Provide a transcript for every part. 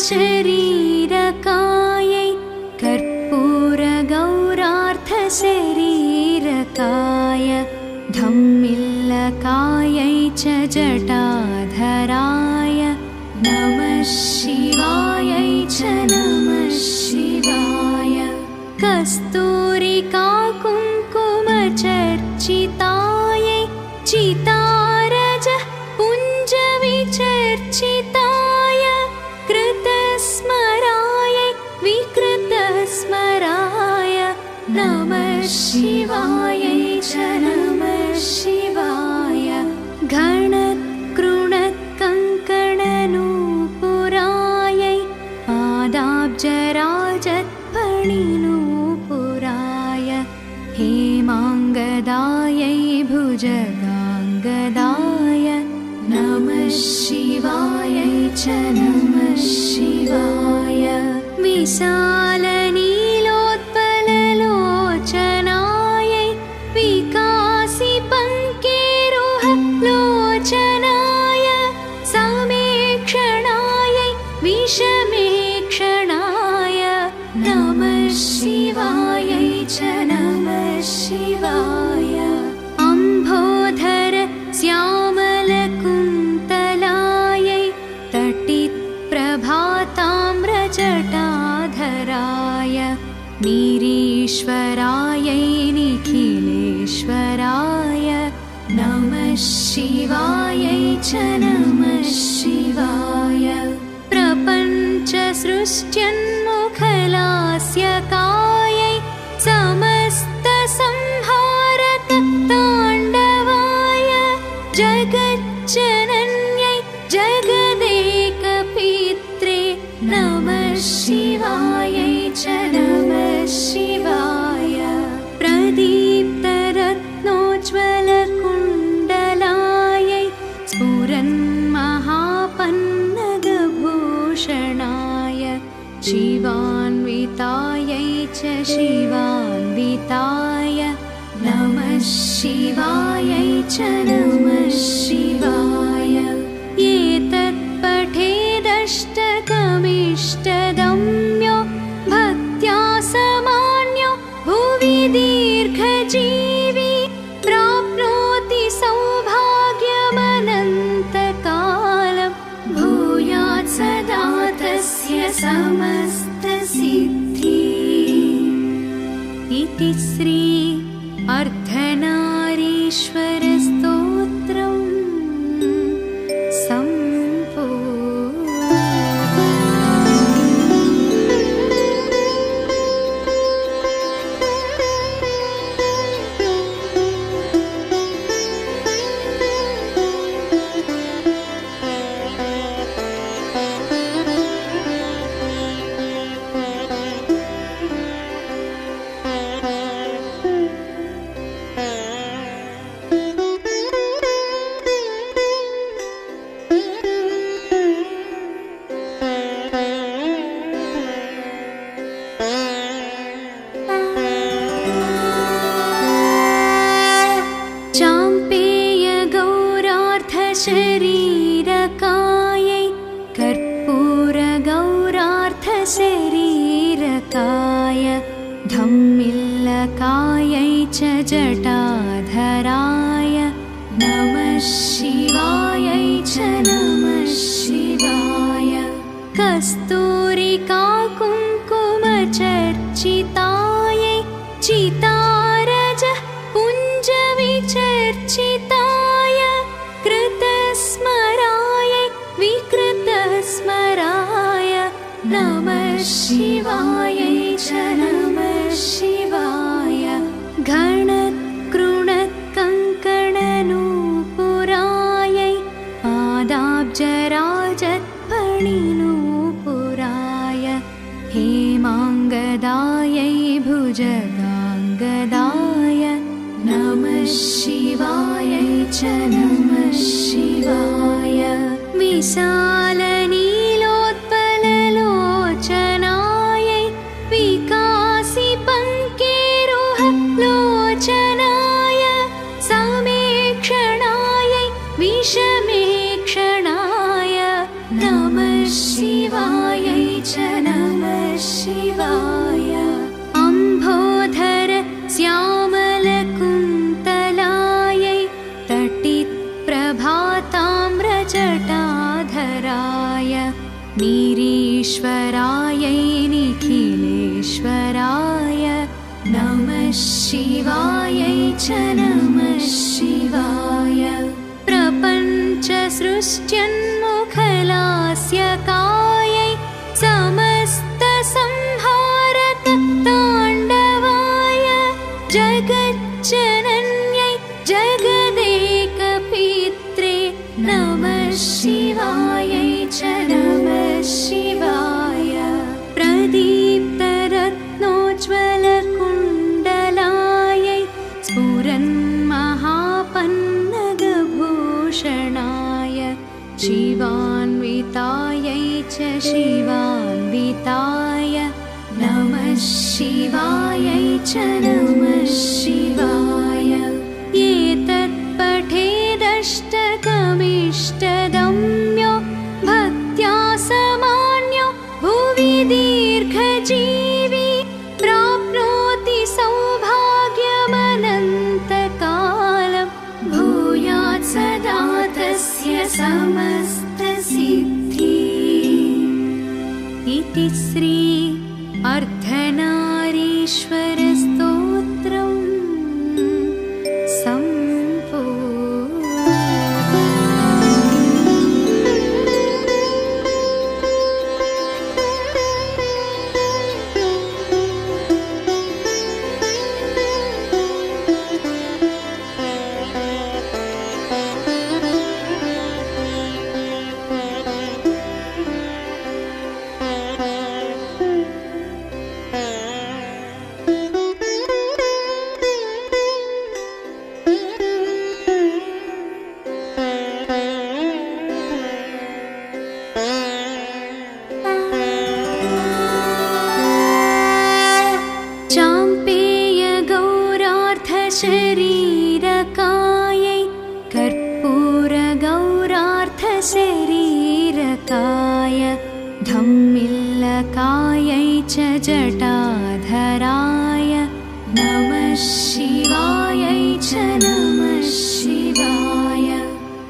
शरीरकायै कर्पूरगौरार्थशरीरकाय धम्मिल्लकायै च जटाधराय नमः शिवायै च नमः शिवाय। कस्तूरिका कुङ्कुमचर्चितायै चितारजः पुञ्जविचर्चिताय कृतस्मरायै विकृतस्मराय नमः शिवायै च नमः शिवाय। घणत्कृणत्कङ्कणनूपुरायै पादाब्जराजत्फणिनूपुराय हेमाङ्गदायै भुजगाङ्गदाय नमः शिवायै च नमः शिवाय। विशालनीलोत्पललोचनायै विकासिपङ्केरुहलोचनाय समेक्षणायै विषमेक्षणाय नमः शिवायै च नमः शिवाय। अम्भोधर श्यामलकुन्तलायै तटिप्रभाताम्रजटाधराय निरीश्वरायै निखिलेश्वराय नमः शिवायै च नमः शिवाय। प्रपञ्चसृष्ट्यन्मुखलास्यकायै समस्तसंहारकताण्डवाय जगज्जनन्यै जगदेकपित्रे नमः शिवायै च नमः शिवाय। प्रदीप्तरत्नोज्ज्वलकुण्डलायै स्फुरन्महापन्नगभूषणाय शिवान्वितायै च शिवान्विताय नमः शिवायै च नमः शिवाय। एतत्पठेदष्टकमिष्टदम्यो भक्त्या समान्यो भुवि दीर्घजीवी प्राप्नोति सौभाग्यमनन्तकालं भूयात् सदा तस्य समस्तसिद्धिः। इति श्री अर्धनारीश्वरस्तोत्रम् शरीरकायै कर्पूरगौरार्थशरीरकाय धम्मिल्लकायै च जटाधराय नमः शिवायै च नमः शिवाय। कस्तूरिका कुङ्कुमचर्चितायै चितारजः पुञ्जविचर्चिताय कृतस्मरायै विकृतस्मराय नमः शिवायै च नमः शिवाय। घणत्कृणत्कङ्कणनूपुरायै पादाब्जराजत्फणिनूपुराय हेमाङ्गदायै भुजगाङ्गदाय नमः शिवायै च नमः शिवाय। विशालनीलोत्पललोचनायै विकासिपङ्केरुहलोचनाय समेक्षणायै विषमेक्षणाय नमः शिवायै च नमः शिवाय। अम्भोधर श्यामलकुन्तलायै तटित्प्रभाताम्रजटाधराय नीरीश्वरायै निखिलेश्वराय नमः शिवायै च नमः शिवाय। प्रपञ्चसृष्ट्यन्मुखलास्यकायै समस्तसंहारकताण्डवाय जगज्जनन्यै जगदेकपित्रे नमः शिवायै च नमः शिवाय। प्रदीप्तरत्नोज्ज्वलकुण्डलायै स्फुरन्महापन्नगभूषणाय शिवान्वितायै च शिवान्विताय नमः शिवायै च नमः शिवाय। एतत्पठेदष्टकमिष्टदम्यो भक्त्या समान्यो भुवि दीर्घजीवी प्राप्नोति सौभाग्यमनन्तकालं भूयात् सदा तस्य समस्तसिद्धिः। इति श्री अर्धनारीश्वरस्तोत्रम् शरीरकायै कर्पूरगौरार्थशरीरकाय धम्मिल्लकायै च जटाधराय नमः शिवायै च नमः शिवाय।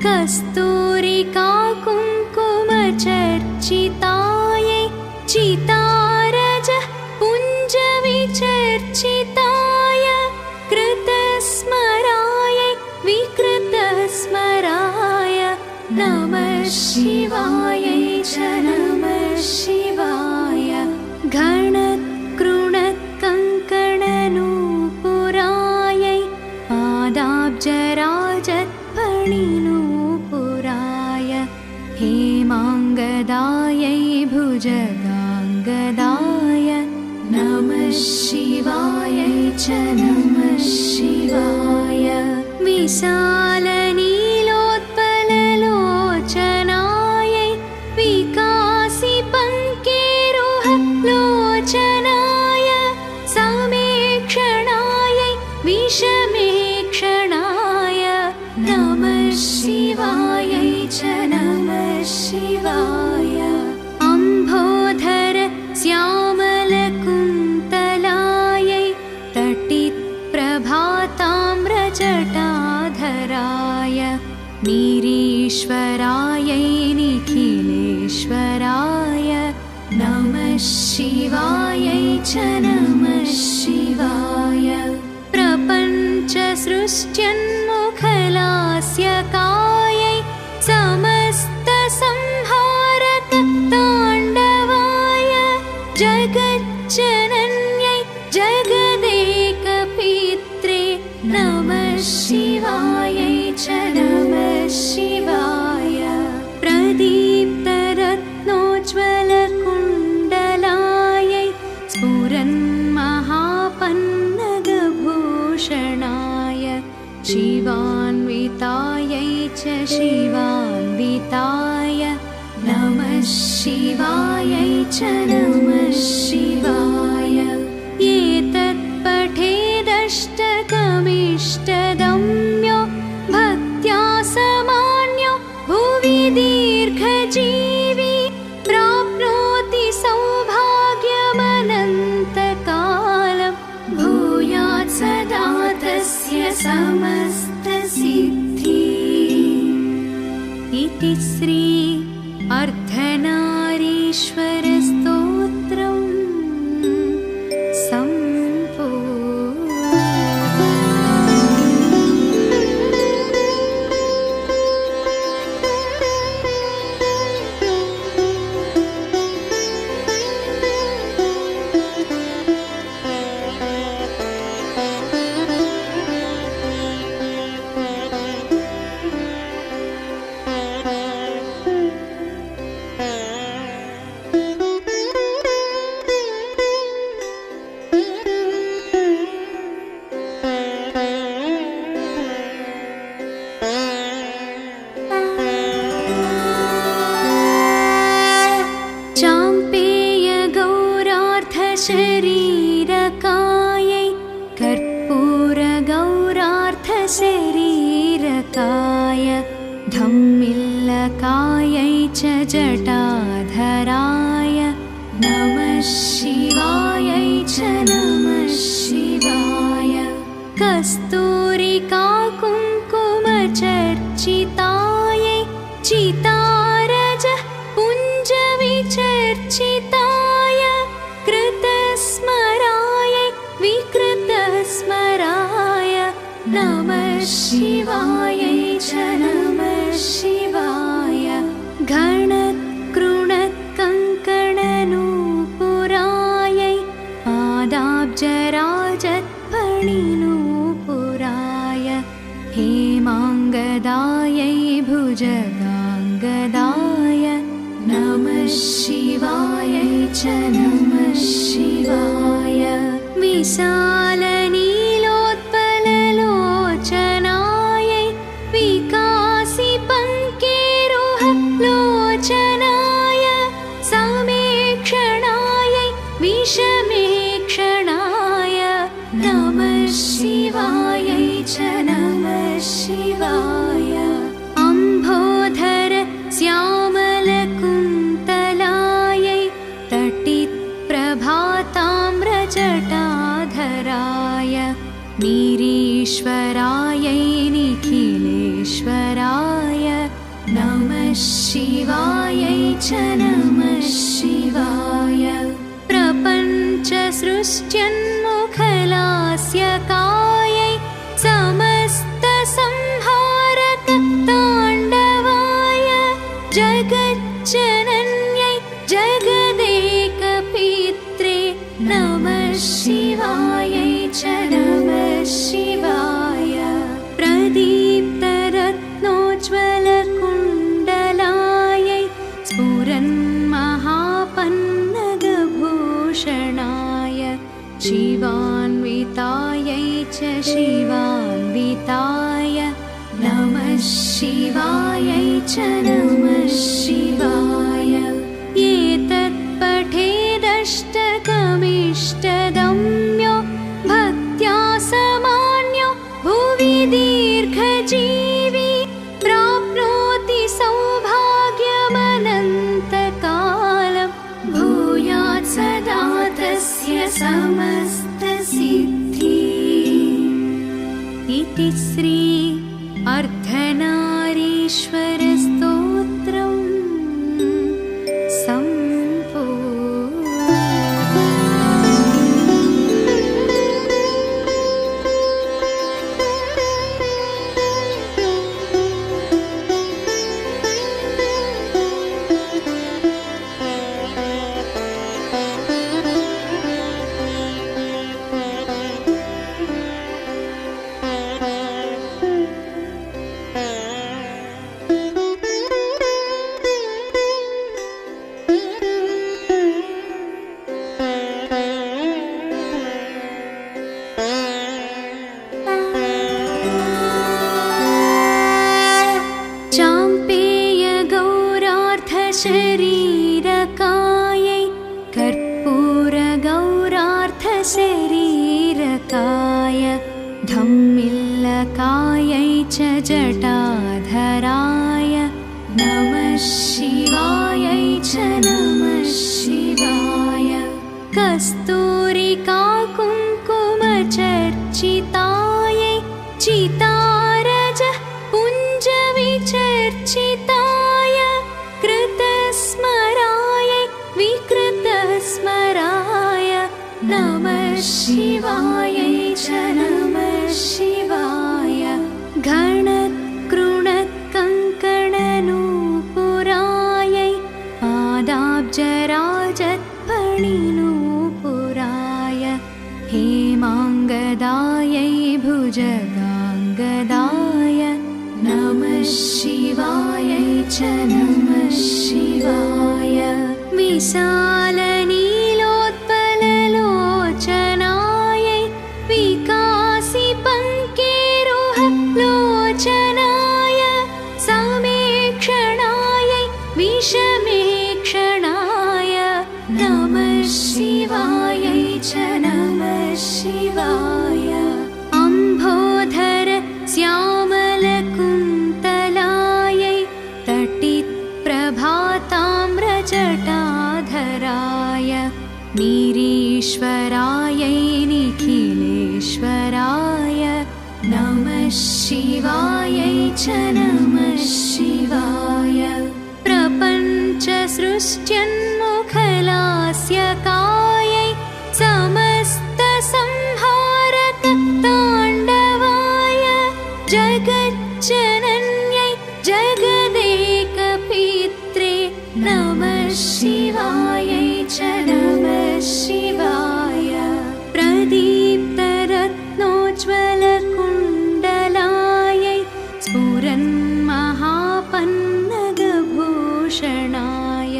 कस्तूरिका कुङ्कुमचर्चितायै चितारजः पुञ्जविचर्चिताय कृतस्मरायै विकृतस्मराय नमः शिवायै च नमः शिवाय। घणत्कृणत्कङ्कणनूपुरायै पादाब्जराजत्फणिनूपुराय हेमाङ्गदायै भुजगाङ्गदाय नमः शिवायै च नमः शिवाय। विशालनीलोत्पललोचनायै विकासिपङ्केरुहलोचनाय समेक्षणायै विषमेक्षणाय नमः शिवायै च नमः शिवाय। अम्भोधर श्यामलकुन्तलायै तटित्प्रभाताम्रजटाधराय नीरीश्वरायै निखिलेश्वराय नमः शिवायै च नमः शिवाय। प्रपञ्चसृष्ट्यन्मुखलास्यकायै समस्तसंहारकताण्डवाय जगज्जनन्यै जगदेकपित्रे नमः शिवायै च नमः शिवाय। प्रदीप्तरत्नोज्ज्वलकुण्डलायै स्फुरन्महापन्नगभूषणाय शिवान्वितायै च शिवान्विताय च नमः शिवाय। एतत् पठेदष्टकमिष्टगम्यो भक्त्या समान्यो भुवि दीर्घजीवी प्राप्नोति सौभाग्यमनन्तकालम्। भूयात् सदा तस्य समस्तसिद्धिः। इति श्री अर्धनारीश्वरस्तोत्रम् शरीरकायै कर्पूरगौरार्थशरीरकाय धम्मिल्लकायै च जटाधराय नमः शिवायै च नमः शिवाय। कस्तूरिका कुङ्कुमचर्चितायै चितारजः पुञ्जविचर्चिताय कृतस्मरायै विकृतस्मराय नमः शिवायै च नमः शिवाय। घणत्कृणत्कङ्कणनूपुरायै पादाब्जराजत्फणिनूपुराय हेमाङ्गदायै भुजगाङ्गदाय नमः शिवायै च नमः शिवाय। विशालनीलोत्पललोचनायै विकासिपङ्केरुहलोचनाय समेक्षणायै विषमेक्षणाय नमः शिवायै च नमः शिवाय। अम्भोधर श्यामलकुन्तलायै तटित्प्रभाताम्रजटाधराय नीरीश्वरायै निखिलेश्वराय नमः शिवायै च नमः शिवाय। प्रपञ्चसृष्ट्यन्मुखलास्यकायै समस्तसंहारक ताण्डवाय जगज्जनन्यै जगदेकपित्रे नमः शिवायै च नमः शिवाय। प्रदीप्तरत्नोज्ज्वलकुण्डलायै स्फुरन्महापन्नगभूषणाय शिवान्वितायै च शिवान्विताय नमः शिवायै च नमः शिवाय। एतत् पठेदष्टकमिष्टगम्यो भक्त्या समान्यो भुवि दीर्घजीवी प्राप्नोति सौभाग्यमनन्तकालम्। भूयात् सदा तस्य समस्तसिद्धिः। इति श्री अर्धनारीश्वरस्तोत्रम् शरीरकायै शरीरकाय धम्मिल्लकायै च जटाधराय नमः शिवायै च नमः शिवाय कस्तूरिका कुङ्कुमचर्चितायै चितारजः पुञ्जविचर्चिताय कृतस्मरायै विकृतस्मराय नमः शिवायै च नमः शिवाय घणत्कृणत्कङ्कणनूपुरायै पादाब्जराजत्फणिनूपुराय हेमाङ्गदायै भुजगाङ्गदाय नमः शिवायै च नमः शिवाय विशालनीलोत्पललोचनायै विकासिपङ्केरुहलोचनाय समेक्षणायै विषमेक्षणाय नमः शिवायै च नमः शिवाय अम्भोधर श्यामलकुन्तलायै तटित्प्रभाताम्रजटाधराय निरीश्वरायै निखिलेश्वराय नमः शिवायै च नमः शिवाय प्रपञ्चसृष्ट्यन्मुखलास्यकायै समस्तसंहारकताण्डवाय जगज्जनन्यै जगदेकपित्रे नमः शिवायै च नमः शिवाय प्रदीप्तरत्नोज्ज्वलकुण्डलायै स्फुरन्महापन्नगभूषणाय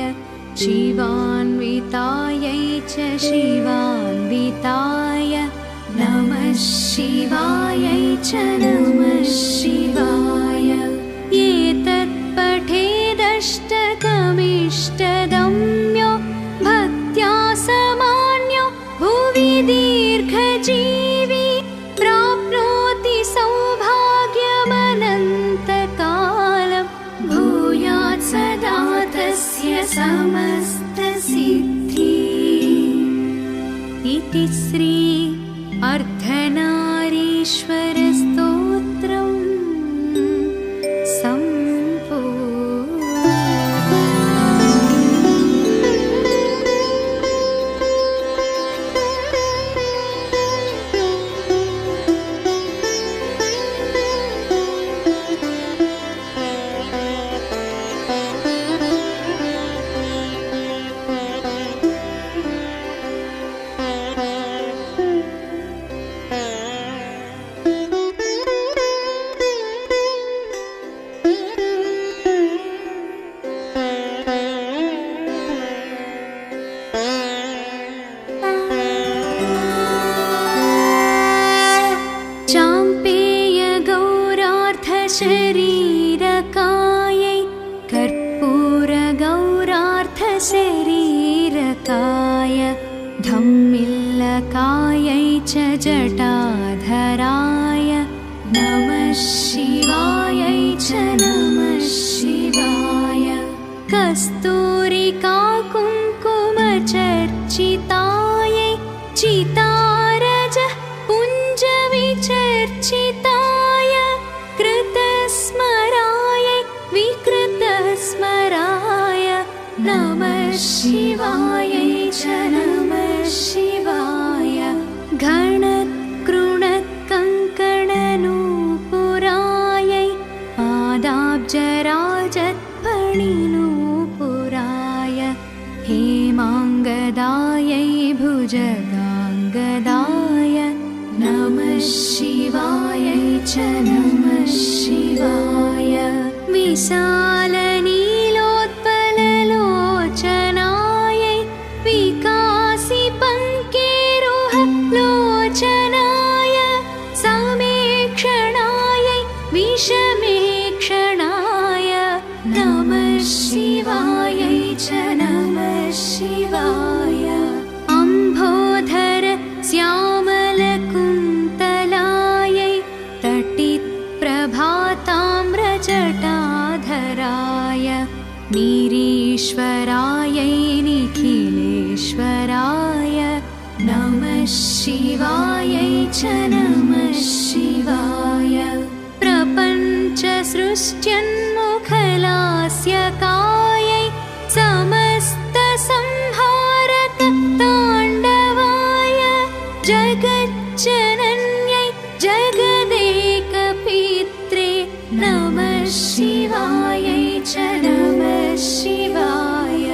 शिवान्वितायै च शिवान्विताय नमः शिवायै च नमः शिवाय एतत्पठेदष्टकमिष्टदम्यो भक्त्या समान्यो भुवि दीर्घजीवी प्राप्नोति सौभाग्यमनन्तकालं भूयात् सदा तस्य समस्तसिद्धिः इति श्री अर्धनारीश्वरस्तोत्रम् शरीरकायै कर्पूरगौरार्थशरीरकाय धम्मिल्लकायै च जटाधराय नमः शिवायै च नमः शिवाय कस्तूरिका कुङ्कुमचर्चितायै चितारजः पुञ्जविचर्चिताय कृतस्मरायै विकृतस्मराय नमः शिवायै च नमः शिवाय घणत्कृणत्कङ्कणनूपुरायै पादाब्जराजत्फणिनूपुराय हेमाङ्गदायै भुजगाङ्गदाय नमः शिवायै च नमः शिवाय विशालनीलोत्पललोचनायै विकासिपङ्केरुहलोचनाय समेक्षणायै विषमेक्षणाय नमः शिवायै च नमः शिवाय अम्भोधर वीरेश्वरायै निखिलेश्वराय नमः शिवायै च नमः शिवाय। प्रपञ्चसृष्ट्यन्मुखलास्यकायै समस्तसंहारक ताण्डवाय जगज्जनन्यै जगदेकपित्रे नमः शिवायै च नमः शिवाय।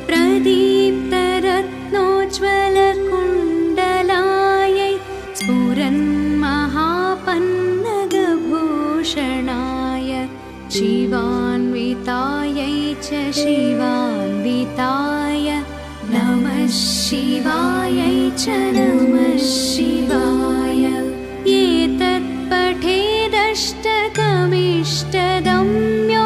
प्रदीप्तरत्नोज्ज्वलकुण्डलायै स्फुरन्महापन्नगभूषणाय शिवान्वितायै च शिवान्विताय नमः शिवायै च नमः शिवाय। एतत्पठेदष्टकमिष्टदम्यो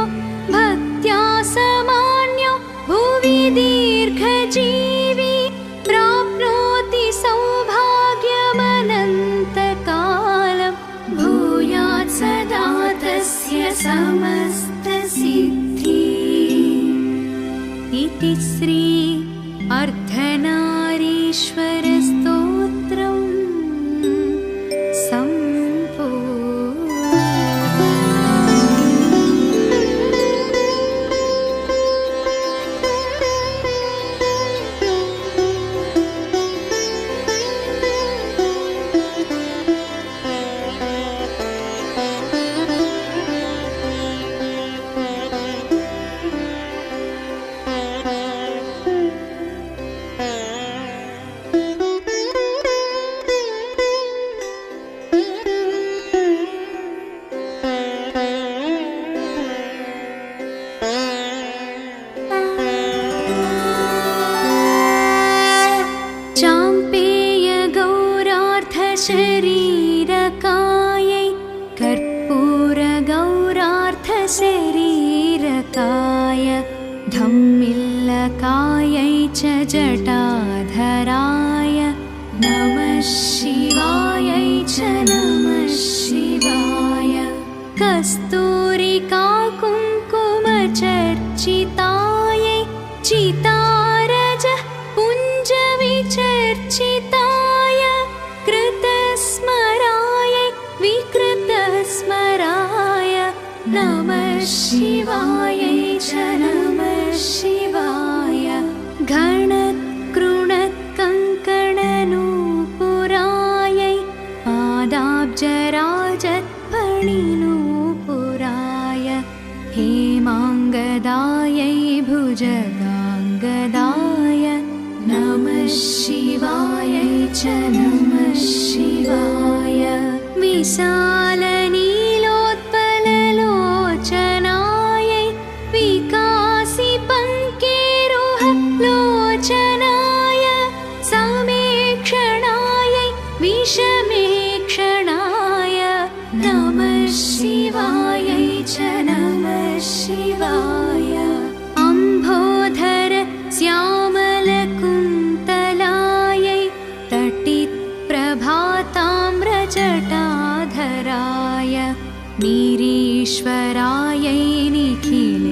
भक्त्या समान्यो भुवि दीर्घजीवी प्राप्नोति सौभाग्यमनन्तकालं भूयात् सदा तस्य समस्तसिद्धिः। इति श्री अर्धनारीश्वरस्तोत्रम् शरीरकायै कर्पूरगौरार्थशरीरकाय धम्मिल्लकायै च जटाधराय नमः शिवायै च नमः शिवाय। कस्तूरिका कुङ्कुमचर्चितायै चितारजः पुञ्जविचर्चिताय कृतस्मरायै विकृतस्मराय नमः शिवायै च नमः शिवाय। घणत्कृणत्कङ्कणनूपुरायै पादाब्जराजत्फणिनूपुराय हेमाङ्गदायै भुजगाङ्गदाय नमः शिवायै च नमः शिवाय। विशालनीलोत्पललोचनायै विकासिपङ्केरुहलोचनाय समेक्षणायै विषमेक्षणाय नमः शिवायै च नमः शिवाय। अम्भोधर श्यामलकुन्तलायै तटित्प्रभाताम्रजटाधराय नीरीश्वरायै निखिलेश्वराय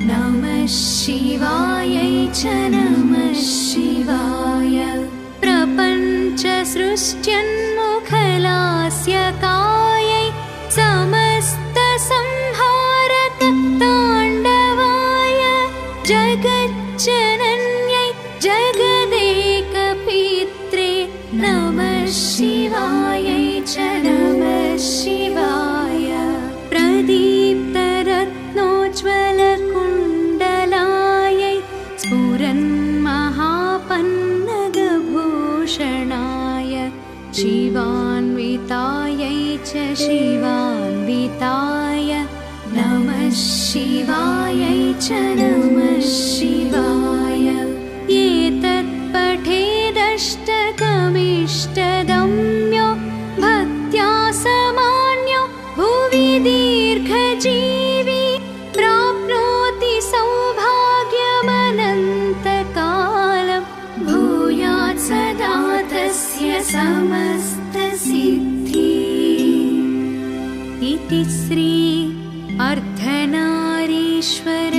नमः शिवायै च नमः शिवाय। प्रपञ्चसृष्ट्यन्मुखलास्यकायै समस्तसंहारक ताण्डवाय जगज्जनन्यै जगदेकपित्रे नमः शिवायै च नमः शिवाय। प्रदीप्तरत्नोज्ज्वलकुण्डलायै स्फुरन्महापन्नगभूषणाय शिवान्वितायै च शिवान्विताय नमः शिवायै च नमः शिवाय। एतत्पठेदष्टकमिष्टदम्यो भक्त्या समान्यो भुवि दीर्घजीवी प्राप्नोति सौभाग्यमनन्तकालं भूयात् सदा तस्य समस्तसिद्धिः। इति श्री अर्धनारीश्वर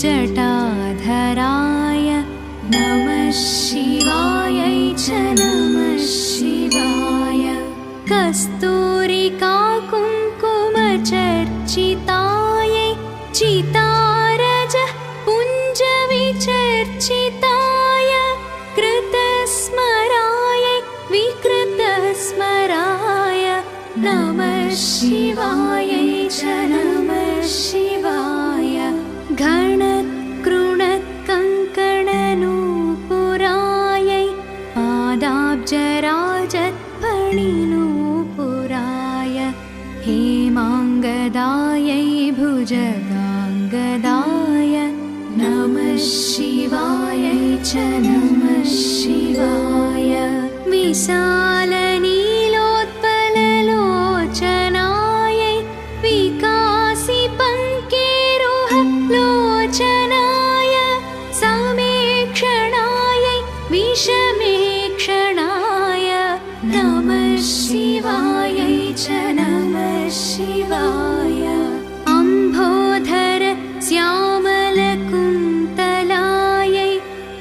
जटाधराय नमः शिवायै च नमः शिवाय कस्तूरिका कुङ्कुमचर्चितायै चितारजः पुञ्जविचर्चिताय कृतस्मरायै विकृतस्मराय नमः शिवायै च नमः शिवाय घणत्कृणत्कङ्कणनूपुरायै पादाब्जराजत्फणिनूपुराय हेमाङ्गदायै भुजगाङ्गदाय नमः शिवायै च नमः शिवाय विशालनीलोत्पललोचनायै विकासिपङ्केरुहलोचनाय समेक्षणायै विषमेक्षणाय नमः शिवायै च नमः शिवाय अम्भोधर श्यामलकुन्तलायै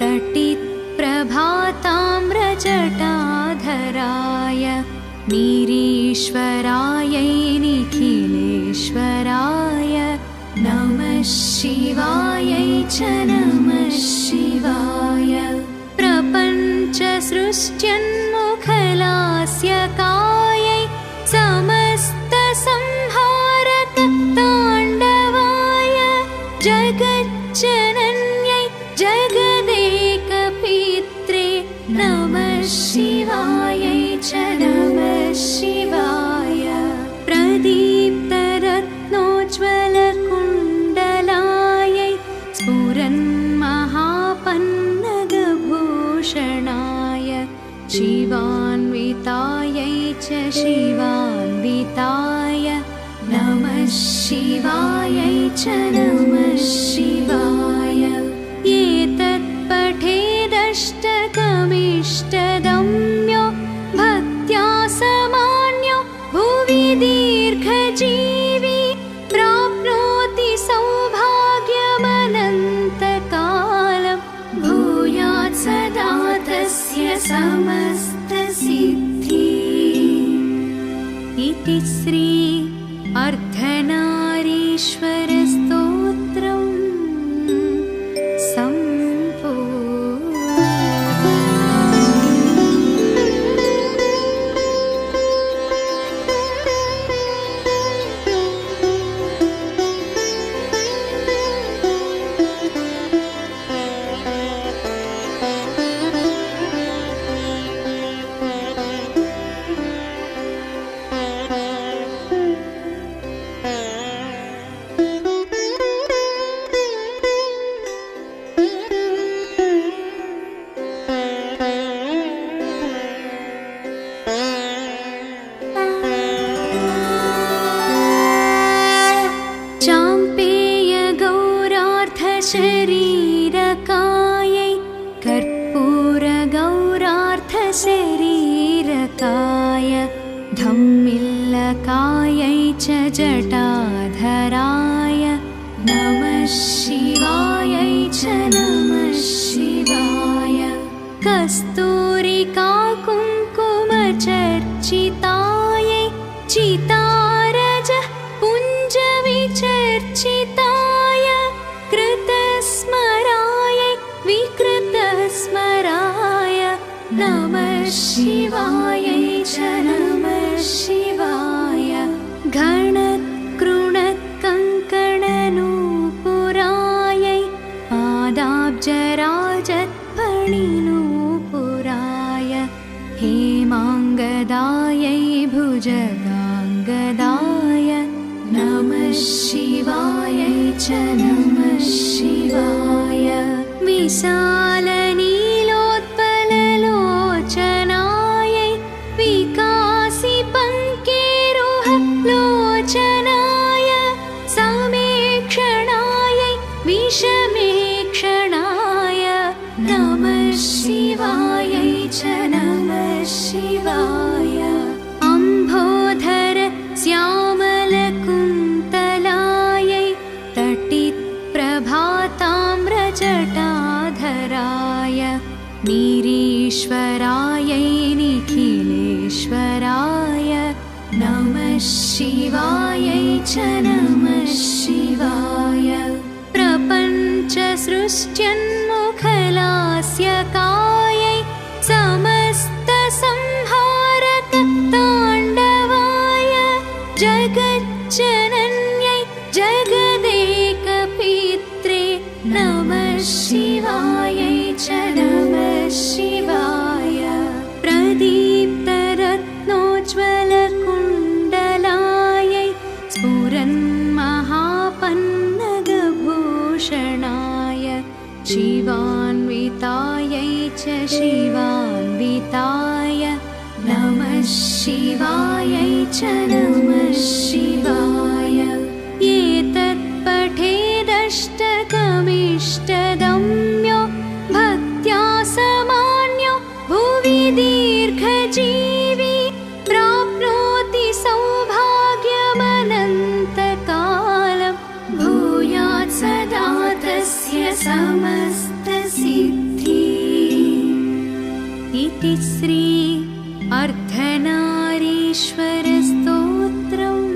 तटित्प्रभाताम्रजटाधराय निरीश्वरायै निखिलेश्वराय नमः शिवायै च नमः शिवाय प्रपञ्चसृष्ट्यन्मुखलास्यकायै समस्तसंहारकताण्डवाय जगज्जनन्यै जगदेकपित्रे नमः शिवायै च नमः शिवाय प्रदीप्तरत्नोज्ज्वलकुण्डलायै स्फुरन्महापन्नगभूषणाय शिवान्वितायै च शिवान्विताय नमः शिवायै च नमः शिवाय एतत्पठेदष्टकमिष्टगम्यो भक्त्या समान्यो भुवि दीर्घजीवी प्राप्नोति सौभाग्यमनन्तकालं भूयात् सदा तस्य समस्तसिद्धिः इति श्री अर्धनारीश्वरस्तोत्रम् शरीरकायै कर्पूरगौरार्थशरीरकाय धम्मिल्लकायै च जटाधराय नमः शिवायै च नमः शिवाय कस्तूरिका कुङ्कुमचर्चितायै चितारजः पुञ्जविचर्चिताय कृतस्मरायै विकृतस्मराय नमः शिवायै च नमः शिवाय घणत्कृणत्कङ्कणनूपुरायै पादाब्जराजत्फणिनूपुराय हेमाङ्गदायै भुजगाङ्गदाय नमः शिवायै च नमः शिवाय विशालनीलोत्पललोचनायै विकासिपङ्केरुहलोचनाय समेक्षणायै विषमेक्षणाय नमः शिवायै च नमः शिवाय अम्भोधर श्यामलकुन्तलायै तटित्प्रभाता निरीश्वरायै निखिलेश्वराय नमः शिवायै च नमः शिवाय प्रपञ्चसृष्ट्यन्मुखलास्य कायै समस्तसंहारक ताण्डवाय जगज्जनन्यै जगदेकपित्रे नमः शिवायै च नमः शिवाय प्रदीप्तरत्नोज्ज्वलकुण्डलायै स्फुरन्महापन्नगभूषणाय शिवान्वितायै च शिवान्विताय नमः शिवायै च नमः शिवाय एतत्पठेदष्टकमिष्टदम्यो भक्त्या समान्यो भुवि दीर्घजीवी प्राप्नोति सौभाग्यमनन्तकालं भूयात् सदा तस्य समस्तसिद्धिः इति श्री अर्धनारीश्वरस्तोत्रम्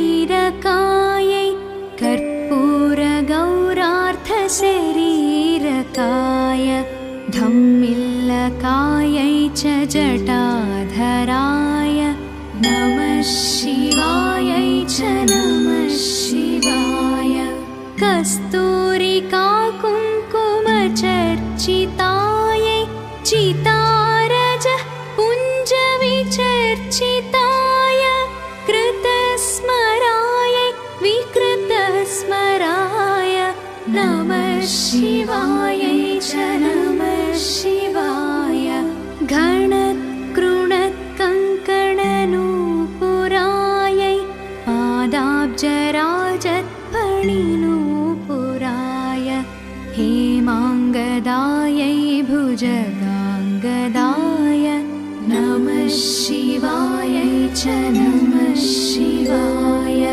शरीरकायै कर्पूरगौरार्थशरीरकाय धम्मिल्लकायै च जटाधराय नमः शिवायै च नमः शिवाय कस्तूरिका कुङ्कुमचर्चितायै चितारज पुञ्जविचर्चिताय कृतस्मरायै विकृतस्मराय नमः शिवायै च नमः शिवाय घणत्कृणत्कङ्कणनूपुरायै पादाब्जराजत्फणिनूपुराय हेमाङ्गदायै भुजगाङ्गदाय नमः शिवायै च नमः शिवाय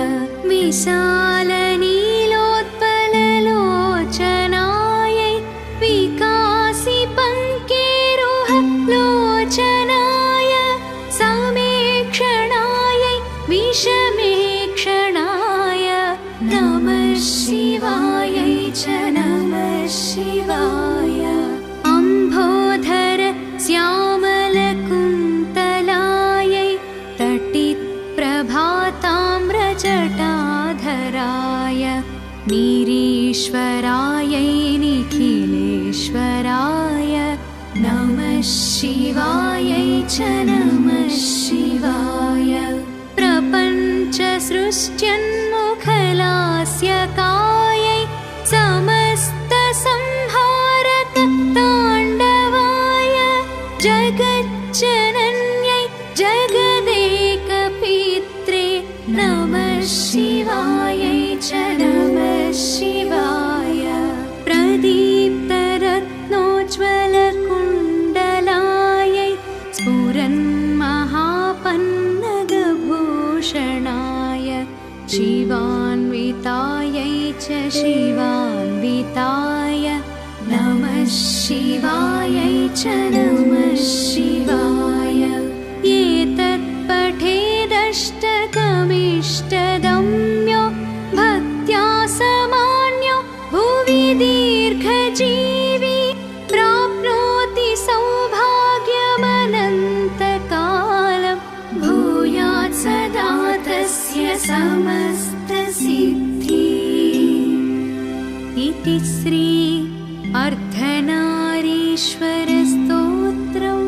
विशालनीलोत्पललोचनायै विकासिपङ्केरुहलोचनाय समेक्षणायै विषमेक्षणाय नमः शिवायै च नमः शिवाय अम्भोधर श्यामलकुन्तलायै तटित्प्रभाताम्रजटाधराय निरीश्वरायै निखिलेश्वराय नमः शिवायै च नमः शिवाय प्रपञ्चसृष्ट्यन्मुखलास्य कायै समस्तसंहारक ताण्डवाय जगज्जनन्यै जगदेकपित्रे नमः शिवायै च नमः शिवाय प्रदीप्तरत्नोज्ज्वलकुण्डलायै स्फुरन्महापन्नगभूषणाय शिवान्वितायै च शिवान्विताय नमः शिवायै च नमः शिवाय एतत्पठेदष्टकमिष्टदम्यो भक्त्या समान्यो भुवि दीर्घजीवी प्राप्नोति सौभाग्यमनन्तकालं भूयात् समस्तसिद्धि इति श्री अर्धनारीश्वरस्तोत्रम्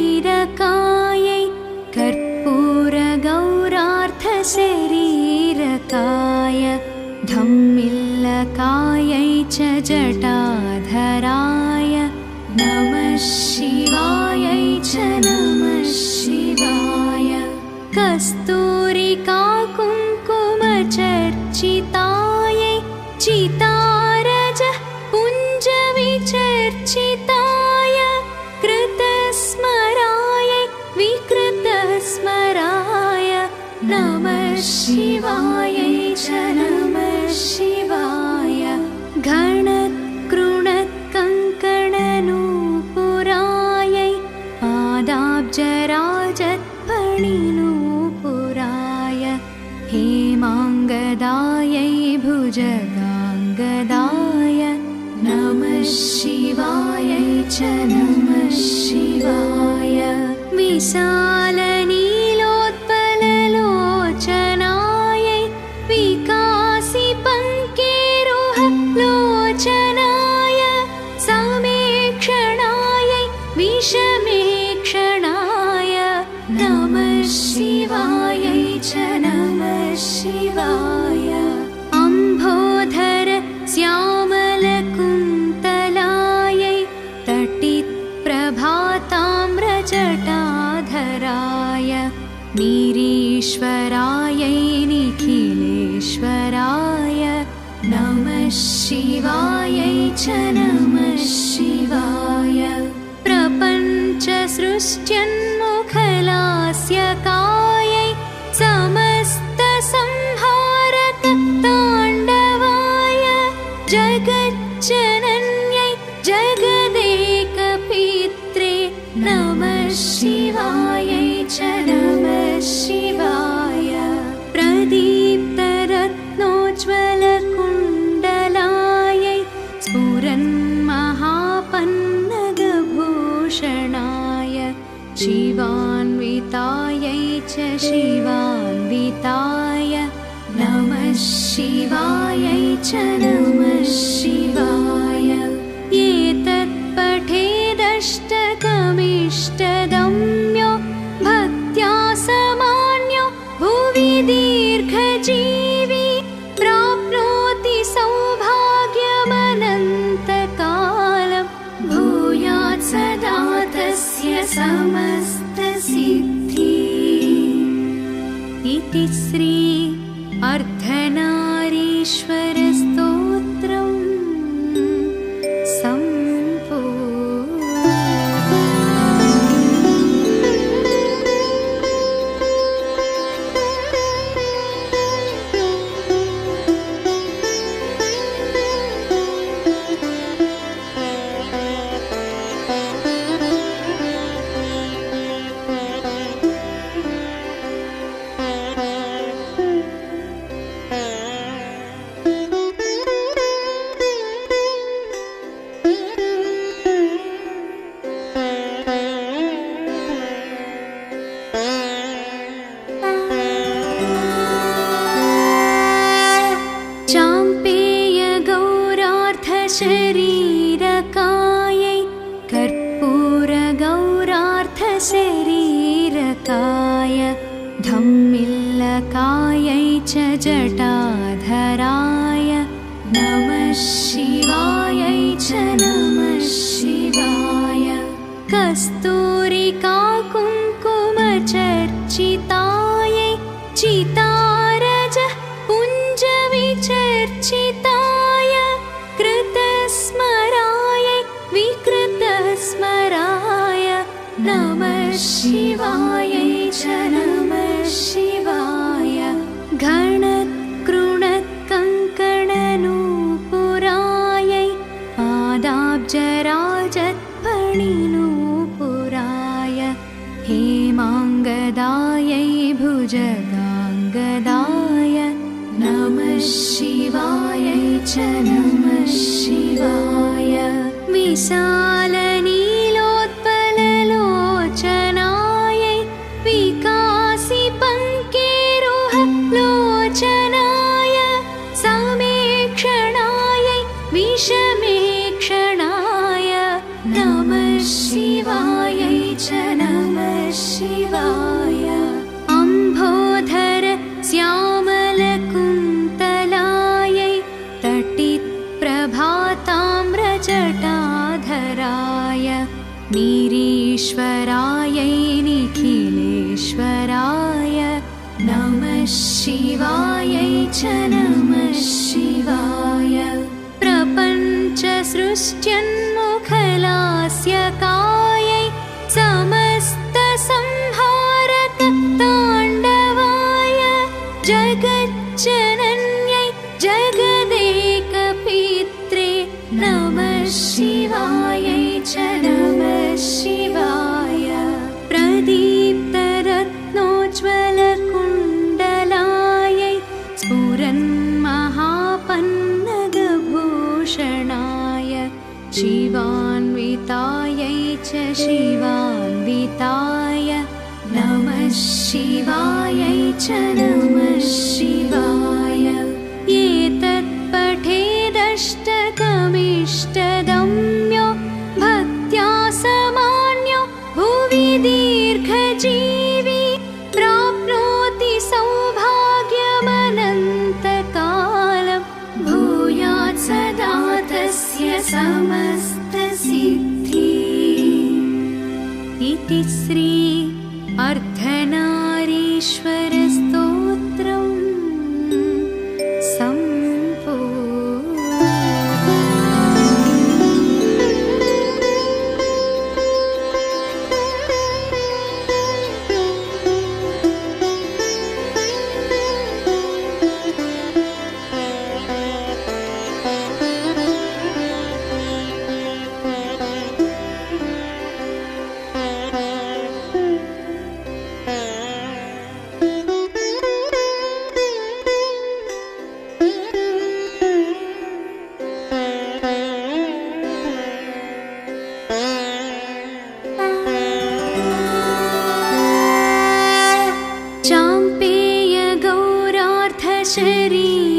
शरीरकायै कर्पूरगौरार्थशरीरकाय धम्मिल्लकायै च जटाधराय नमः शिवायै च नमः शिवाय कस्तूरिका कुङ्कुमचर्चितायै चितारजः पुञ्जविचर्चिताय कृतस्मरायै विकृतस्मराय नमः शिवायै च नमः शिवाय घणत्कृणत्कङ्कणनूपुरायै पादाब्जराजत्फणिनूपुराय हेमाङ्गदायै भुजगाङ्गदाय नमः शिवायै च नमः शिवाय विशालनीलोत्पललोचनायै विकासिपङ्केरुहलोचनाय समेक्षणायै विषमेक्षणाय नमः शिवायै च नमः शिवाय अम्भोधर श्यामलकुन्तलायै तटित्प्रभाताम्रजटाधराय निरीश्वरायै निखिलेश्वराय नमः शिवायै च नमः शिवाय प्रपञ्चसृष्ट्यन्मुखलास्यकायै समस्तसंहारकताण्डवाय जगज्जनन्यै जगदेकपित्रे नमः शिवायै च नमः शिवाय प्रदीप्तरत्नोज्ज्वलकुण्डलायै स्फुरन्महापन्नगभूषणाय शिवान्वितायै च शिवान्विताय नमः शिवायै च नमः शिवाय एतत्पठेदष्टकमिष्टगम्यो भक्त्या समान्यो भुवि दीर्घजीवी प्राप्नोति सौभाग्यमनन्तकालं भूयात् सदा तस्य समस्तसिद्धि इति श्री अर्धनारीश्वरस्तोत्रम् शरीरकायै कर्पूरगौरार्थशरीरकाय धम्मिल्लकायै च जटाधराय नमः शिवायै च नमः शिवाय कस्तूरिका कुङ्कुमचर्चितायै चितारजः पुञ्जविचर्चिताय कृतस्मरायै विकृतस्मराय नमः शिवायै च नमः शिवाय घणत्कृणत्कङ्कणनूपुरायै पादाब्जराजत्फणिनूपुराय हेमाङ्गदायै भुजगाङ्गदाय नमः शिवायै च नमः शिवाय विशालनीलोत्पललोचनायै विकासिपङ्केरुहलोचनाय समेक्षणायै विषमेक्षणाय नमः शिवायै च नमः शिवाय अम्भोधर श्यामलकुन्तलायै तटित्प्रभाताम्रजटाधराय निरीश्वरायै निखिलेश्वराय नमः शिवायै च नमः शिवाय प्रपञ्चसृष्ट्यन्मुखलास्यकायै समस्तसंहारकताण्डवाय जगज्जनन्यै जगदेकपित्रे नमः शिवायै च नमः शिवाय प्रदीप्तरत्नोज्ज्वलकुण्डलायै स्फुरन्महापन्नगभूषणाय शिवान्वितायै च शिवान्विताय नमः शिवायै च नमः शिवाय एतत्पठेदष्टकमिष्टदम्यो भक्त्या समान्यो भुवि दीर्घजीवी प्राप्नोति सौभाग्यमनन्तकालं भूयात् सदा तस्य समस्तसिद्धिः इति श्री अर्धनारीश्वरस्तोत्रम्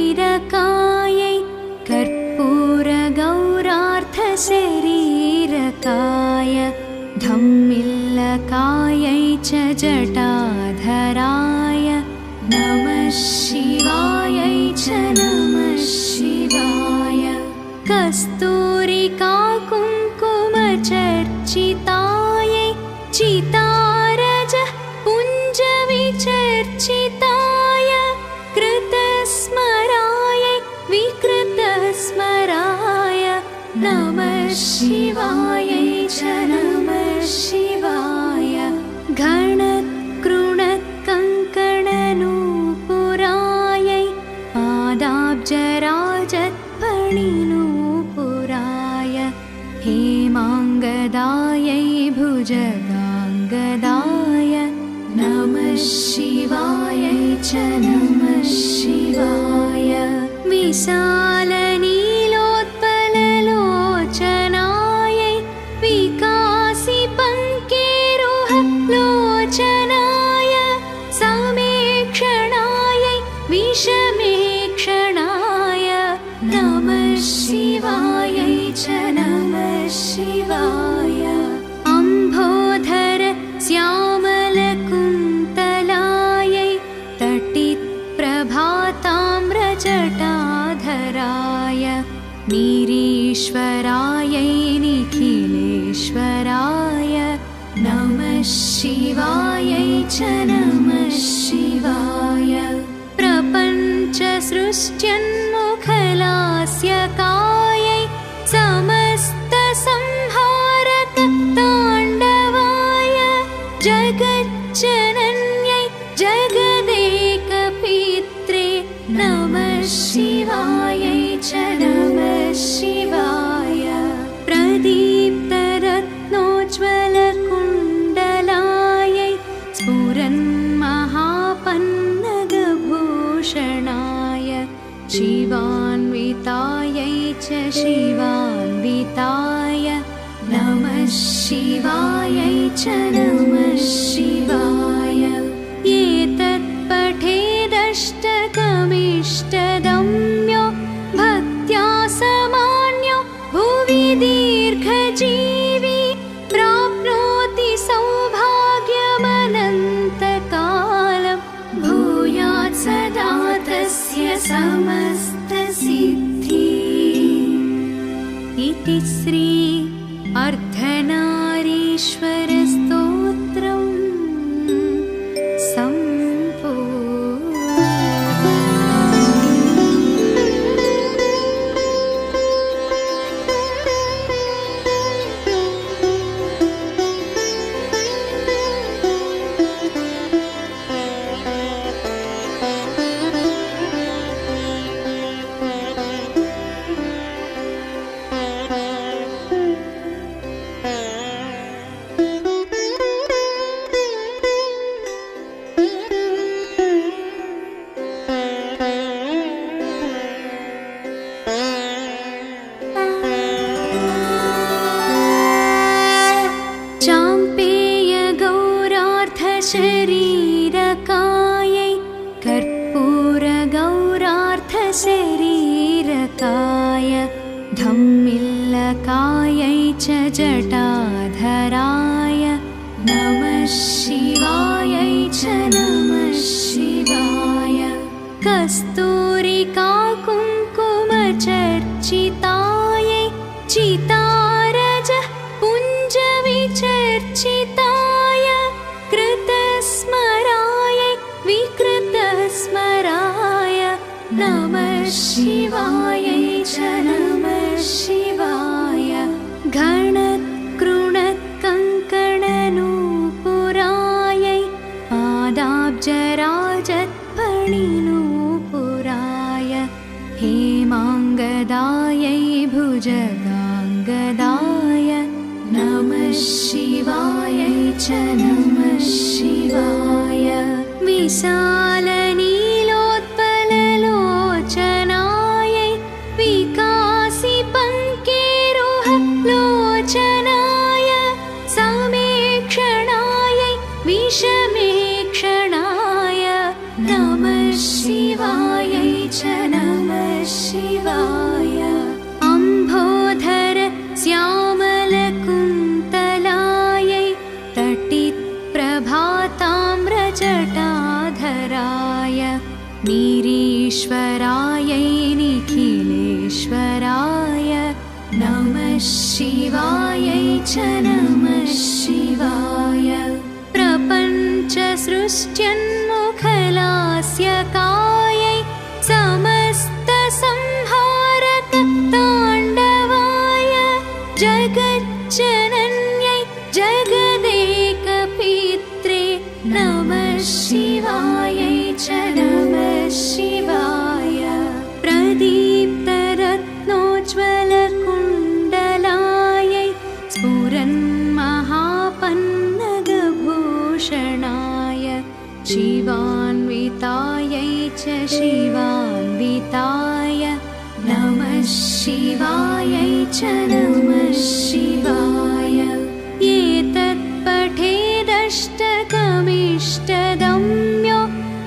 शरीरकायै कर्पूरगौरार्थशरीरकाय धम्मिल्लकायै च जटाधराय नमः शिवायै च नमः शिवाय कस्तूरिका कुङ्कुमचर्चितायै चितारजः पुञ्जविचर्चिताय कृतस्मरायै विकृतस्मराय नमः शिवायै च नमः शिवाय घणत्कृणत्कङ्कणनूपुरायै पादाब्जराजत्फणिनूपुराय हेमाङ्गदायै भुजगाङ्गदाय नमः शिवायै च नमः शिवाय विशालनीलोत्पललोचनायै विकासिपङ्केरुहलोचनाय समेक्षणायै विषमेक्षणाय नमः शिवायै च नमः शिवाय अम्भोधर श्यामलकुन्तलायै तटित्प्रभाताम्रजटाधराय निरीश्वरायै निखिलेश्वराय नमः शिवायै च नमः शिवाय कायै समस्तसंहारक ताण्डवाय जगज्जनन्यै जगदेकपित्रे नमः शिवायै च नमः शिवाय। प्रदीप्तरत्नोज्ज्वलकुण्डलायै स्फुरन्महापन्नगभूषणाय शिवान्वितायै च शिवान्विताय नमः शिवायै च नमः शिवाय। एतत् पठेदष्टकमिष्टदम्यो भक्त्या समान्यो भुवि दीर्घजीवी प्राप्नोति सौभाग्यमनन्तकालं भूयात् सदा तस्य समस्तसिद्धिः। इति श्री अर्धनारीश्वरस्तोत्रम् शरीरकायै कर्पूरगौरार्थशरीरकाय धम्मिल्लकायै च जटाधराय नमः शिवायै च नमः शिवाय। कस्तूरिका कुङ्कुमचर्चितायै चितारजः पुञ्जविचर्चिताय कृतस्मरायै विकृतस्मराय नमः शिवायै च नमः शिवाय। घणत्कृणत्कङ्कणनूपुरायै पादाब्जराजत्पणिनूपुराय हेमाङ्गदायै भुजगाङ्गदाय नमः शिवायै च नमः शिवाय। विशालनीलोत्पललोचनायै विकासिपङ्केरुहलोचनाय समेक्षणायै विषमेक्षणाय नमः शिवायै च नमः शिवाय। अम्भोधर श्यामलकुन्तलायै तटिप्रभाताम्रजटाधराय निरीश्वरायै निखिलेश्वराय नमः शिवायै च नमः शिवाय। प्रपञ्चसृष्ट्यन्मुखलास्यकायै समस्तसंहारक ताण्डवाय जगज्जनन्यै जगदेकपित्रे नमः शिवायै च नमः शिवाय। प्रदीप्तरत्नोज्ज्वलकुण्डलायै स्फुरन्महापन्नगभूषणाय शिवान्वितायै च शिवान्विताय नमः शिवायै च नमः शिवाय। एतत् पठेदष्टकमिष्टदम्यो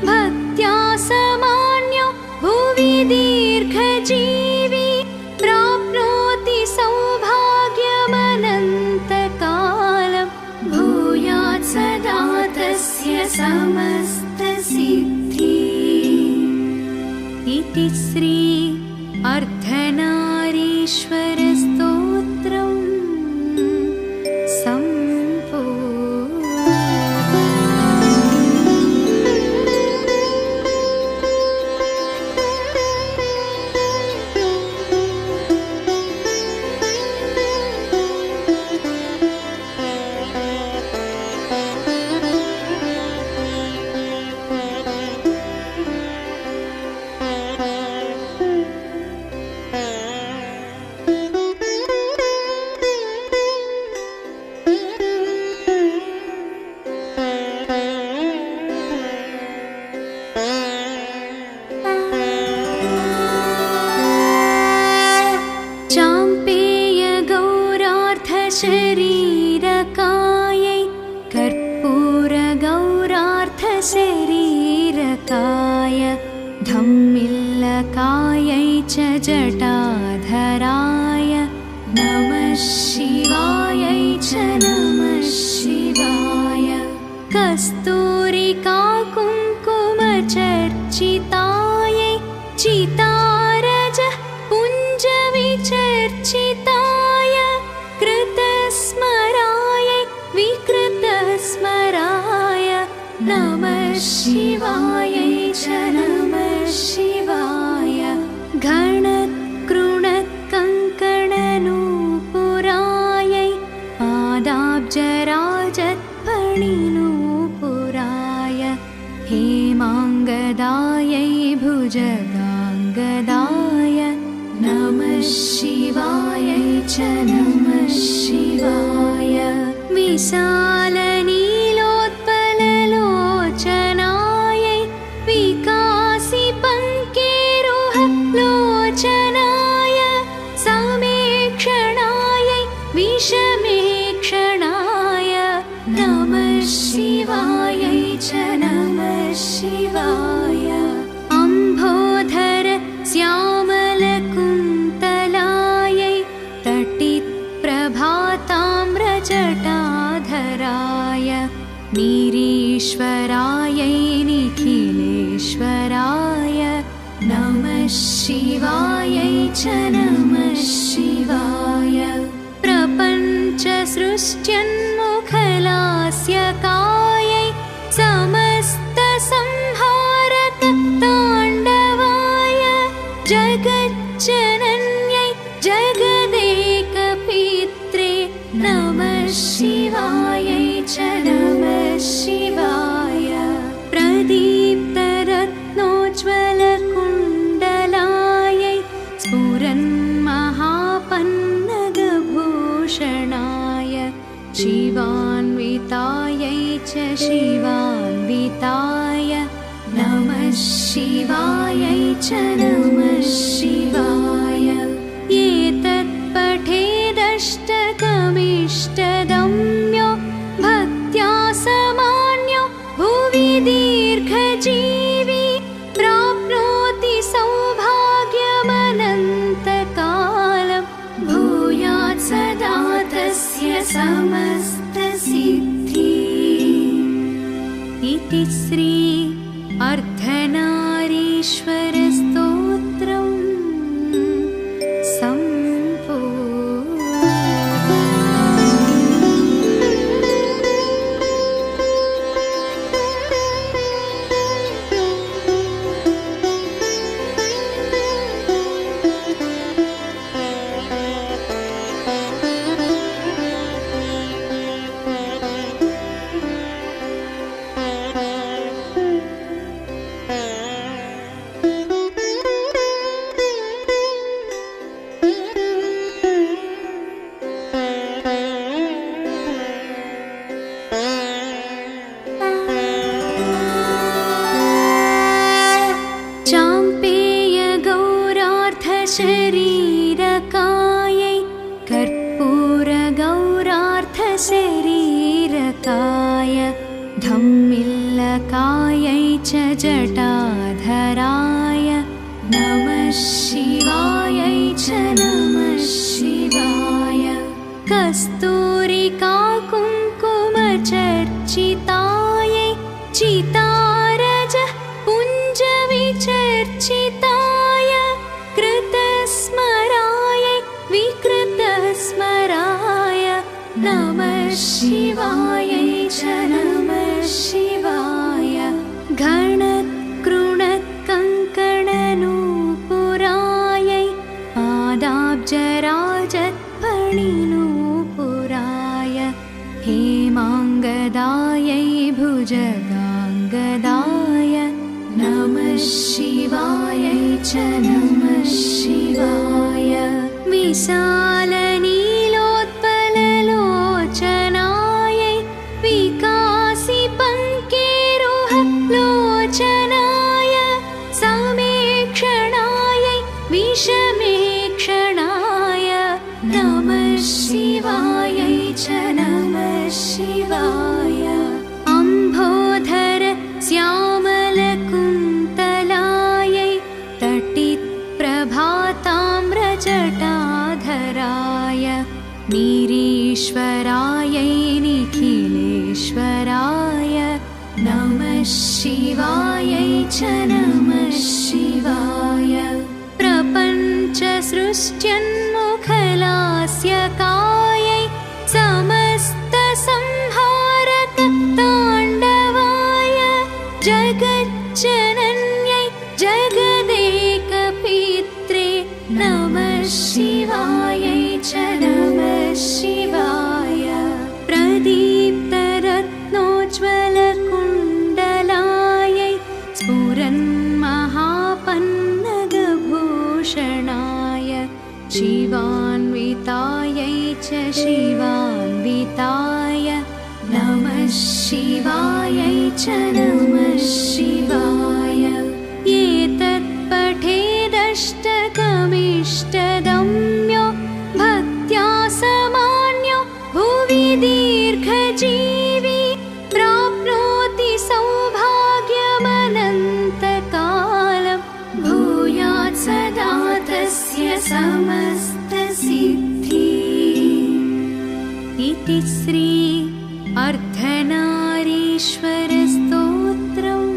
भक्त्या समान्यो भुवि दीर्घजीवी प्राप्नोति सौभाग्यमनन्तकालं भूयात् सदा तस्य समस्तसिद्धिः। इति श्री अर्धनारीश्वरस्तोत्रम् सम्पूर्णम्। शरीरकाय धम्मिल्लकायै च जटाधराय नमः शिवायै च नमः शिवाय कस्तूरिका कुङ्कुमचर्चितायै चितारजः पुञ्जविचर्चिताय कृतस्मरायै विकृतस्मराय नमः शिवायै च नमः शिवाय घणत्कृणत्कङ्कणनूपुरायै पादाब्जराजत्फणिनूपुराय हेमाङ्गदायै भुजगाङ्गदाय नमः शिवायै च नमः शिवाय विशालनीलोत्पललोचनायै विकासिपङ्केरुहलोचनाय समेक्षणायै विषमेक्षणाय नमः शिवायै च नमः शिवाय अम्भोधर श्यामलकुन्तलायै तटित्प्रभाताम्रजटाधराय नीरीश्वरायै निखिलेश्वराय नमः शिवायै च नमः शिवाय प्रपञ्चसृष्ट्यन्मुखलास्यकायै समस्तसंहारकताण्डवाय जगज्जनन्यै जगदेकपित्रे नमः शिवायै च नमः शिवाय प्रदीप्तरत्नोज्ज्वलकुण्डलायै स्फुरन्महापन्नगभूषणाय शिवान्वितायै च शिवान्विताय नमः शिवायै च नमः शिवाय एतत्पठेदष्टकमिष्टदम्यो भक्त्या समान्यो भुवि दीर्घजीवी प्राप्नोति सौभाग्यमनन्तकालं भूयात् सदा तस्य समस्तसिद्धिः इति श्री अर्धनारीश्वरस्तोत्रम् शरीरकायै कर्पूरगौरार्धशरीरकाय धम्मिल्लकायै च जटाधराय नमः शिवायै च नमः शिवाय कस्तूरिका कुङ्कुमचर्चितायै चितारजः पुञ्जविचर्चिताय कृतस्मरायै विकृतस्मराय नमः शिवायै च नमः शिवाय घणत्कृणत्कङ्कणनूपुरायै पादाब्जराजत्फणिनूपुराय हेमाङ्गदायै भुजगाङ्गदाय नमः शिवायै च नमः शिवाय विशालनीलोत्पललोचनायै विकासिपङ्केरुहलोचनाय समेक्षणायै विषमेक्षणाय नमः शिवायै च नमः शिवाय अम्भोधर श्या निरीश्वरायै निखिलेश्वराय नमः शिवायै च नमः शिवाय। प्रपञ्चसृष्ट्यन्मुखलास्यकायै समस्तसंहारक ताण्डवाय जगज्जनन्यै जगदेकपित्रे नमः शिवायै च नमः शिवाय। प्रदीप्तरत्नोज्ज्वलकुण्डलायै स्फुरन्महापन्नगभूषणाय शिवान्वितायै च शिवान्विताय नमः शिवायै च नमः शिवाय। एतत्पठेदष्टकमिष्टदम्यो भक्त्या समान्यो भुवि दीर्घजीवी प्राप्नोति सौभाग्यमनन्तकालं भूयात् सदा तस्य समस्तसिद्धिः। इति श्री अर्धनारीश्वरस्तोत्रम्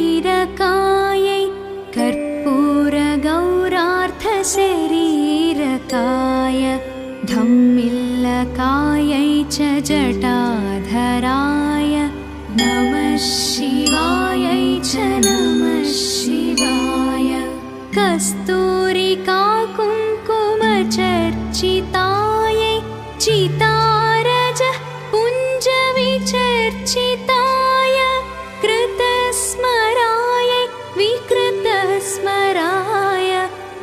शरीरकायै कर्पूरगौरार्थशरीरकाय धम्मिल्लकायै च जटाधराय नमः शिवायै च नमः शिवाय। कस्तूरिका कुङ्कुमचर्चितायै चितारजः पुञ्जविचर्चिताय कृतस्मरायै विकृतस्मराय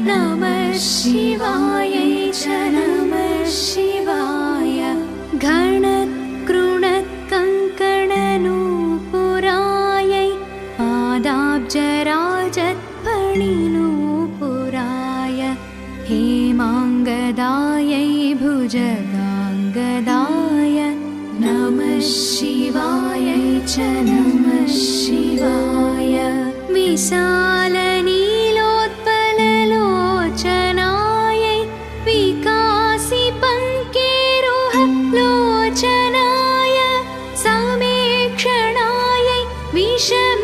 नमः शिवायै च नमः शिवाय। घणत्कृणत्कङ्कणनूपुरायै पादाब्जराजत्फणिनूपुराय हेमाङ्गदायै भुजगाङ्गदाय नमः शिवायै च नमः शिवाय। विशालनीलोत्पललोचनायै विकासिपङ्केरुहलोचनाय समेक्षणायै विषमेक्षणाय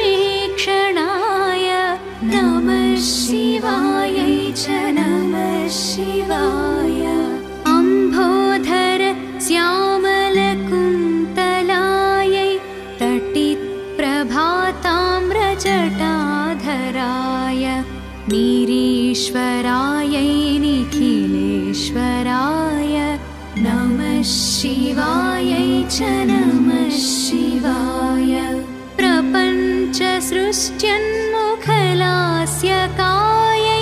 नमः शिवायै च नमः शिवाय। अम्भोधर श्यामलकुन्तलायै तटित्प्रभाताम्रजटाधराय निरीश्वरायै निखिलेश्वराय नमः शिवायै च नमः शिवाय। प्रपञ्चसृष्ट्यन्मुखलास्यकायै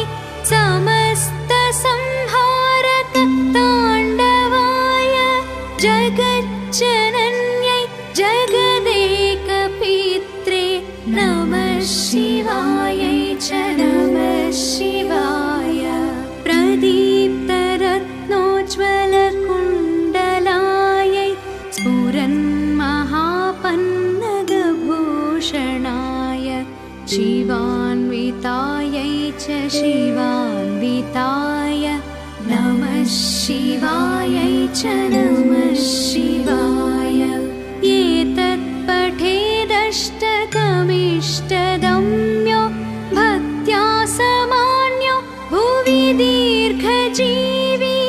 समस्तसंहारक ताण्डवाय जगज्जनन्यै जगदेकपित्रे नमः शिवायै च नमः शिवाय। प्रदीप्तरत्नोज्ज्वलकुण्डलायै स्फुरन्महापन्नगभूषणाय शिवान्वितायै च शिवान्विताय नमः शिवायै च नमः शिवाय। एतत्पठेदष्टकमिष्टदम्यो भक्त्या समान्यो भुवि दीर्घजीवी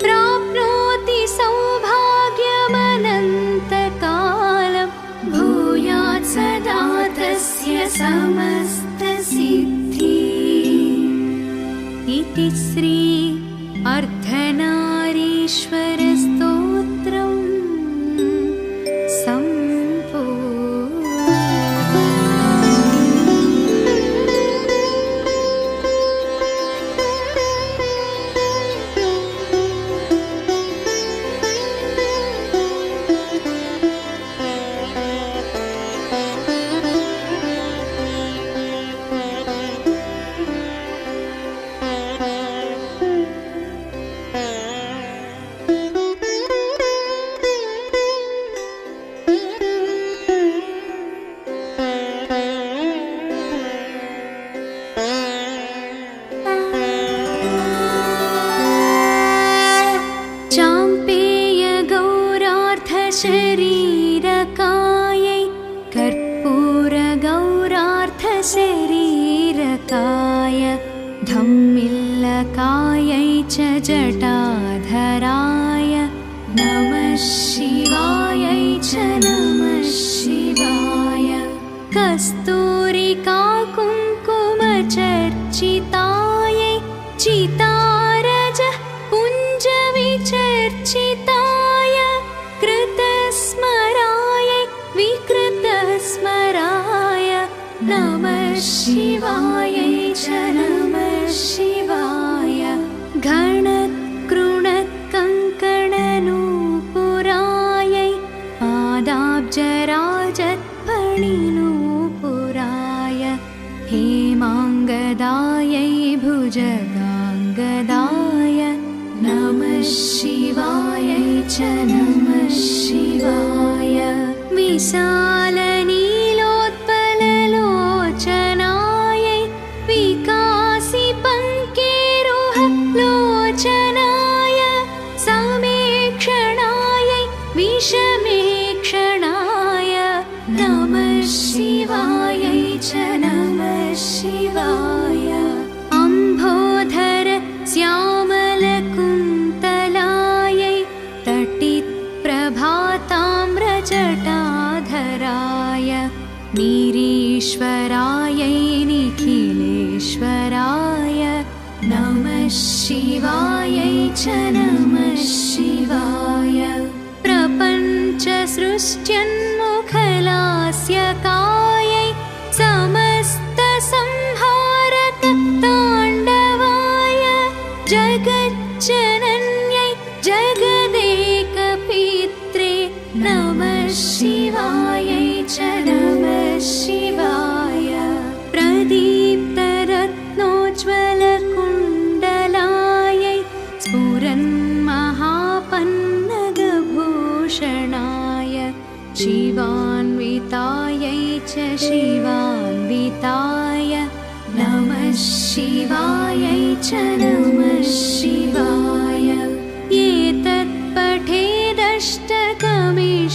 प्राप्नोति सौभाग्यमनन्तकालं भूयात् सदा तस्य समस्तसिद्धिः। इति श्री अर्धनारी शरीरकाय धम्मिल्लकायै च जटाधराय नमः शिवायै च नमः शिवाय कस्तूरिका कुङ्कुमचर्चितायै चितारजः पुञ्जविचर्चिताय कृतस्मरायै विकृतस्मराय नमः शिवायै च नमः शिवाय घणत्कृणत्कङ्कणनूपुरायै पादाब्जराजत्फणिनूपुराय हेमाङ्गदायै भुजगाङ्गदाय नमः शिवायै च नमः शिवाय विशालनीलोत्पललोचनायै विकासिपङ्केरुहलोचनाय समेक्षणायै विषमेक्षणाय नमः शिवायै च नमः शिवाय अम्भोधर श्यामलकुन्तलायै तटित्प्रभाताम्रजटाधराय नीरीश्वरायै निखिलेश्वराय नमः शिवायै च नमः शिवाय प्रपञ्चसृष्ट्यन्मुखलास्यकायै समस्तसंहारक ताण्डवाय जगज्जनन्यै जगदेकपित्रे नमः शिवायै च नमः शिवाय प्रदीप्तरत्नोज्ज्वलकुण्डलायै स्फुरन्महापन्नगभूषणाय शिवान्वितायै च शिवान्विताय नमः शिवायै च नमः शिवाय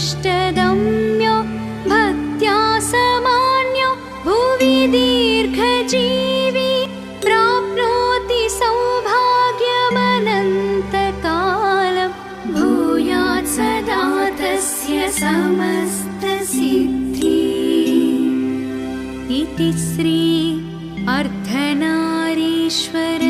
एतत्पठेदष्टकमिष्टदम्यो भक्त्या समान्यो भुवि दीर्घजीवी प्राप्नोति सौभाग्यमनन्तकालं भूयात् सदा तस्य समस्तसिद्धिः इति श्री अर्धनारीश्वर